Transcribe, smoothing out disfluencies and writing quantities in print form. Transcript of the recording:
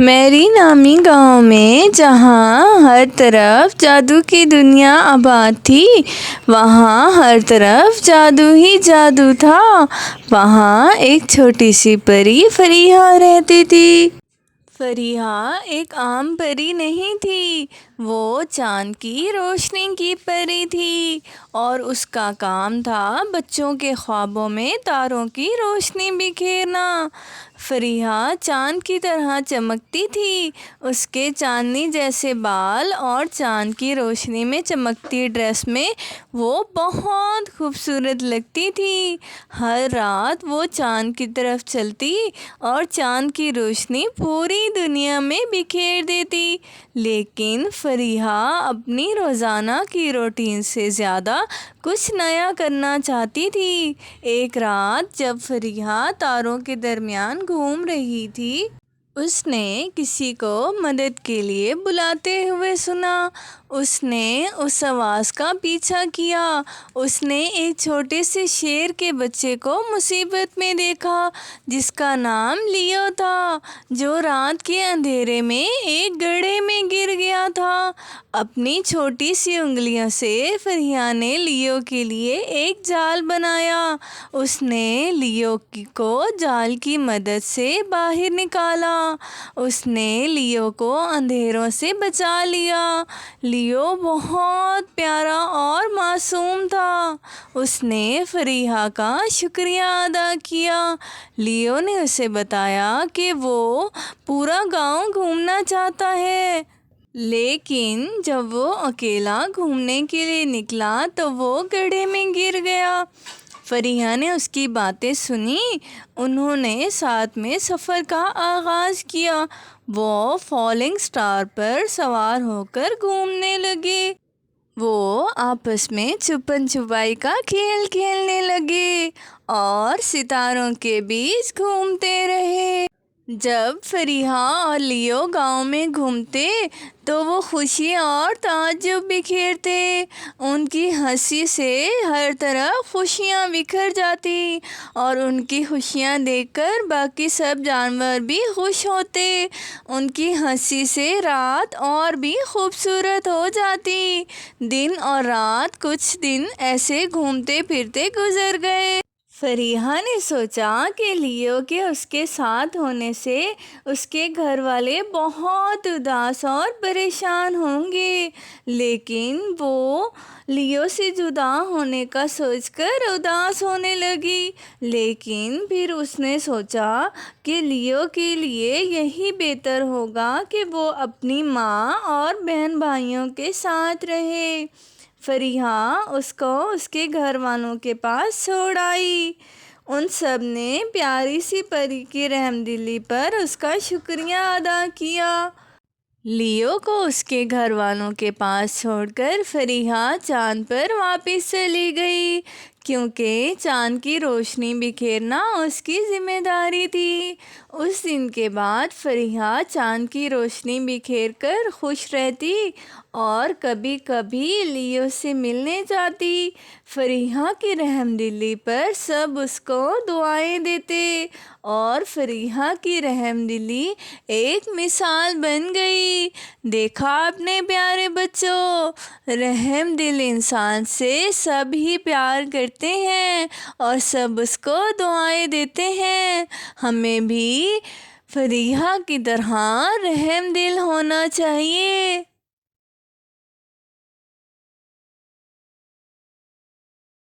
میری نامی گاؤں میں جہاں ہر طرف جادو کی دنیا آباد تھی، وہاں ہر طرف جادو ہی جادو تھا۔ وہاں ایک چھوٹی سی پری فریحہ رہتی تھی۔ فریحہ ایک عام پری نہیں تھی، وہ چاند کی روشنی کی پری تھی، اور اس کا کام تھا بچوں کے خوابوں میں تاروں کی روشنی بکھیرنا۔ فریحہ چاند کی طرح چمکتی تھی، اس کے چاندنی جیسے بال اور چاند کی روشنی میں چمکتی ڈریس میں وہ بہت خوبصورت لگتی تھی۔ ہر رات وہ چاند کی طرف چلتی اور چاند کی روشنی پوری دنیا میں بکھیر دیتی، لیکن فریحہ اپنی روزانہ کی روٹین سے زیادہ کچھ نیا کرنا چاہتی تھی۔ ایک رات جب فریحہ تاروں کے درمیان گھوم رہی تھی، اس نے کسی کو مدد کے لیے بلاتے ہوئے سنا۔ اس نے اس آواز کا پیچھا کیا۔ اس نے ایک چھوٹے سے شیر کے بچے کو مصیبت میں دیکھا، جس کا نام لیو تھا، جو رات کے اندھیرے میں ایک گڑھے میں گر گیا تھا۔ اپنی چھوٹی سی انگلیوں سے فریحہ نے لیو کے لیے ایک جال بنایا۔ اس نے لیو کو جال کی مدد سے باہر نکالا۔ اس نے لیو کو اندھیروں سے بچا لیا۔ لیو بہت پیارا اور معصوم تھا۔ اس نے فریحہ کا شکریہ ادا کیا۔ لیو نے اسے بتایا کہ وہ پورا گاؤں گھومنا چاہتا ہے، لیکن جب وہ اکیلا گھومنے کے لیے نکلا تو وہ گڑھے میں گر گیا۔ فریحہ نے اس کی باتیں سنیں۔ انہوں نے ساتھ میں سفر کا آغاز کیا۔ وہ فالنگ سٹار پر سوار ہو کر گھومنے لگے۔ وہ آپس میں چھپن چھپائی کا کھیل کھیلنے لگے اور ستاروں کے بیچ گھومتے رہے۔ جب فریحہ اور لیو گاؤں میں گھومتے تو وہ خوشی اور تعجب بکھیرتے۔ ان کی ہنسی سے ہر طرف خوشیاں بکھر جاتی اور ان کی خوشیاں دیکھ کر باقی سب جانور بھی خوش ہوتے۔ ان کی ہنسی سے رات اور بھی خوبصورت ہو جاتی۔ دن اور رات کچھ دن ایسے گھومتے پھرتے گزر گئے۔ فریحہ نے سوچا کہ لیو کے اس کے ساتھ ہونے سے اس کے گھر والے بہت اداس اور پریشان ہوں گے، لیکن وہ لیو سے جدا ہونے کا سوچ کر اداس ہونے لگی۔ لیکن پھر اس نے سوچا کہ لیو کے لیے یہی بہتر ہوگا کہ وہ اپنی ماں اور بہن بھائیوں کے ساتھ رہے۔ فریحہ اس کو اس کے گھر والوں کے پاس چھوڑ آئی۔ ان سب نے پیاری سی پری کی رحمدلی پر اس کا شکریہ ادا کیا۔ لیو کو اس کے گھر والوں کے پاس چھوڑ کر فریحہ چاند پر واپس چلی گئی، کیونکہ چاند کی روشنی بکھیرنا اس کی ذمہ داری تھی۔ اس دن کے بعد فریحہ چاند کی روشنی بکھیر کر خوش رہتی اور کبھی کبھی لیو سے ملنے جاتی۔ فریحہ کی رحمدلی پر سب اس کو دعائیں دیتے اور فریحہ کی رحمدلی ایک مثال بن گئی۔ دیکھا آپ نے پیارے بچوں، رحم دل انسان سے سب ہی پیار کرتے ہیں اور سب اس کو دعائیں دیتے ہیں۔ ہمیں بھی فریحہ کی طرح رحم دل ہونا چاہیے۔